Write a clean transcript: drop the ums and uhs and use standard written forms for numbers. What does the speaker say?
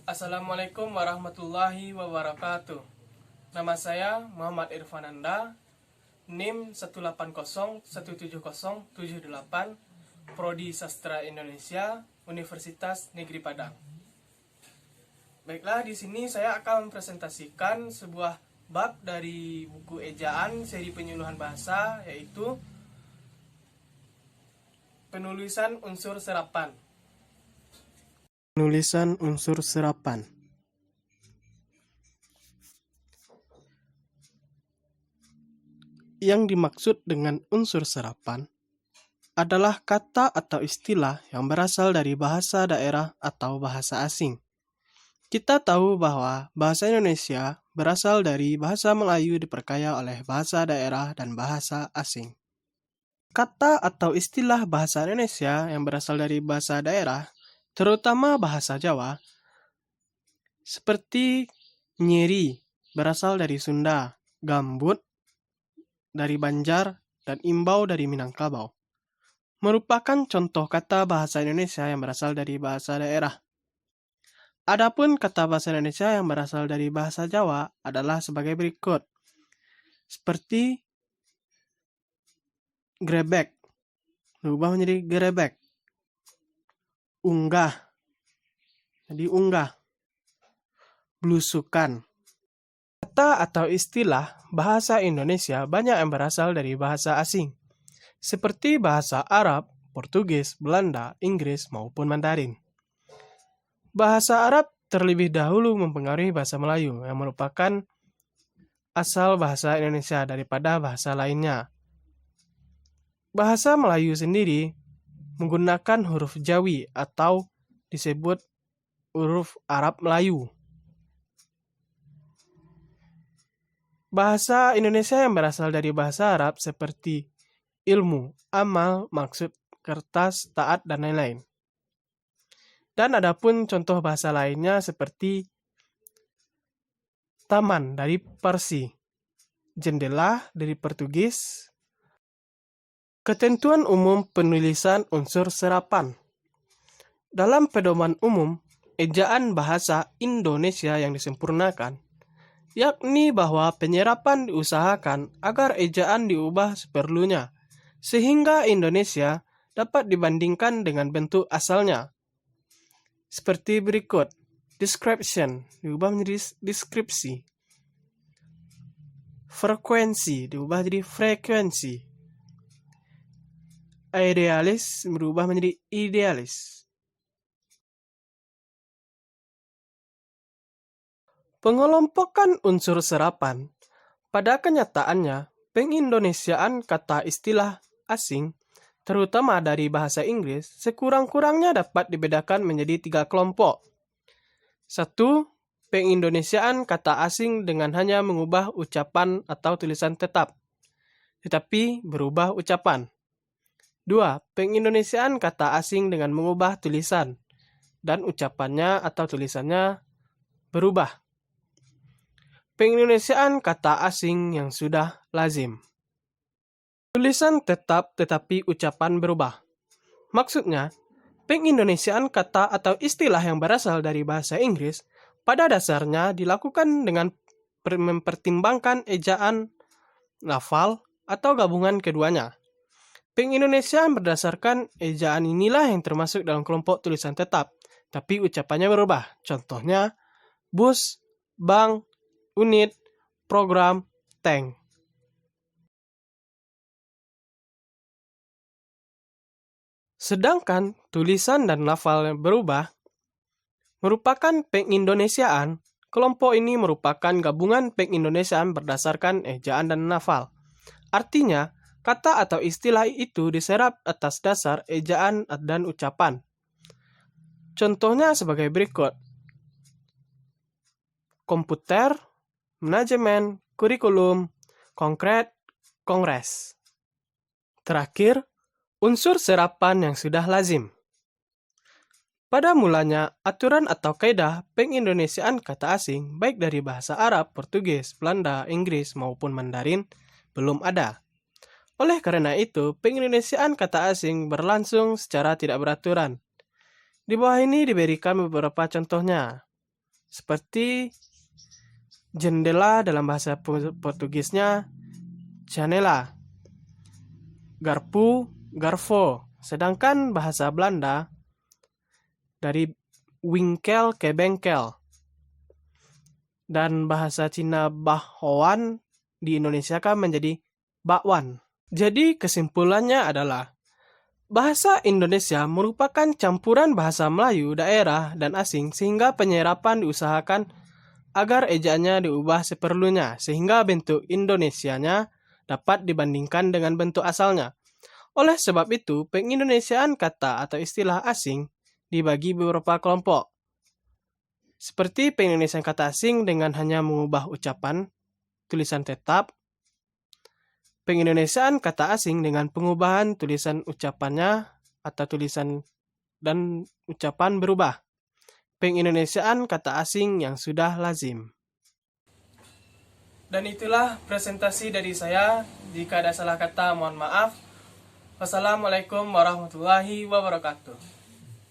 Assalamualaikum warahmatullahi wabarakatuh. Nama saya Muhammad Irfananda, NIM 180170778, Prodi Sastra Indonesia, Universitas Negeri Padang. Baiklah, di sini saya akan mempresentasikan sebuah bab dari buku ejaan seri penyuluhan bahasa, yaitu penulisan unsur serapan. Penulisan unsur serapan. Yang dimaksud dengan unsur serapan adalah kata atau istilah yang berasal dari bahasa daerah atau bahasa asing. Kita tahu bahwa bahasa Indonesia berasal dari bahasa Melayu diperkaya oleh bahasa daerah dan bahasa asing. Kata atau istilah bahasa Indonesia yang berasal dari bahasa daerah, terutama bahasa Jawa, seperti nyeri berasal dari Sunda, gambut dari Banjar, dan imbau dari Minangkabau, merupakan contoh kata bahasa Indonesia yang berasal dari bahasa daerah. Adapun kata bahasa Indonesia yang berasal dari bahasa Jawa adalah sebagai berikut, seperti grebek, berubah menjadi gerebek. Unggah, jadi unggah. Blusukan. Kata atau istilah bahasa Indonesia banyak yang berasal dari bahasa asing, seperti bahasa Arab, Portugis, Belanda, Inggris, maupun Mandarin. Bahasa Arab terlebih dahulu mempengaruhi bahasa Melayu, yang merupakan asal bahasa Indonesia daripada bahasa lainnya. Bahasa Melayu sendiri menggunakan huruf Jawi atau disebut huruf Arab Melayu. Bahasa Indonesia yang berasal dari bahasa Arab seperti ilmu, amal, maksud, kertas, taat, dan lain-lain. Dan adapun contoh bahasa lainnya seperti taman dari Parsi, jendela dari Portugis. Ketentuan umum penulisan unsur serapan. Dalam pedoman umum, ejaan bahasa Indonesia yang disempurnakan, yakni bahwa penyerapan diusahakan agar ejaan diubah seperlunya, sehingga Indonesia dapat dibandingkan dengan bentuk asalnya. Seperti berikut, description diubah menjadi deskripsi, frekuensi diubah jadi frekuensi, idealis berubah menjadi idealis. Pengelompokan unsur serapan pada kenyataannya pengindonesiaan kata istilah asing, terutama dari bahasa Inggris, sekurang-kurangnya dapat dibedakan menjadi 3 kelompok. 1. Pengindonesiaan kata asing dengan hanya mengubah ucapan atau tulisan tetap, tetapi berubah ucapan. 2. Pengindonesiaan kata asing dengan mengubah tulisan, dan ucapannya atau tulisannya berubah. Pengindonesiaan kata asing yang sudah lazim. Tulisan tetap tetapi ucapan berubah. Maksudnya, pengindonesiaan kata atau istilah yang berasal dari bahasa Inggris pada dasarnya dilakukan dengan mempertimbangkan ejaan, lafal, atau gabungan keduanya. Pengindonesiaan berdasarkan ejaan inilah yang termasuk dalam kelompok tulisan tetap, tapi ucapannya berubah. Contohnya, bus, bank, unit, program, tank. Sedangkan tulisan dan lafal yang berubah merupakan pengindonesiaan. Kelompok ini merupakan gabungan pengindonesiaan berdasarkan ejaan dan lafal. Artinya, kata atau istilah itu diserap atas dasar ejaan dan ucapan. Contohnya sebagai berikut. Komputer, manajemen, kurikulum, konkret, kongres. Terakhir, unsur serapan yang sudah lazim. Pada mulanya, aturan atau kaidah pengindonesiaan kata asing, baik dari bahasa Arab, Portugis, Belanda, Inggris, maupun Mandarin, belum ada. Oleh karena itu, pengindonesiaan kata asing berlangsung secara tidak beraturan. Di bawah ini diberikan beberapa contohnya. Seperti jendela dalam bahasa Portugisnya janela, garpu, garfo. Sedangkan bahasa Belanda dari winkel ke bengkel. Dan bahasa Cina bahwan di Indonesia kan menjadi bakwan. Jadi kesimpulannya adalah bahasa Indonesia merupakan campuran bahasa Melayu daerah dan asing sehingga penyerapan diusahakan agar ejaannya diubah seperlunya sehingga bentuk Indonesianya dapat dibandingkan dengan bentuk asalnya. Oleh sebab itu, pengindonesiaan kata atau istilah asing dibagi beberapa kelompok. Seperti pengindonesiaan kata asing dengan hanya mengubah ucapan, tulisan tetap, pengindonesiaan kata asing dengan pengubahan tulisan ucapannya atau tulisan dan ucapan berubah. Pengindonesiaan kata asing yang sudah lazim. Dan itulah presentasi dari saya. Jika ada salah kata, mohon maaf. Wassalamualaikum warahmatullahi wabarakatuh.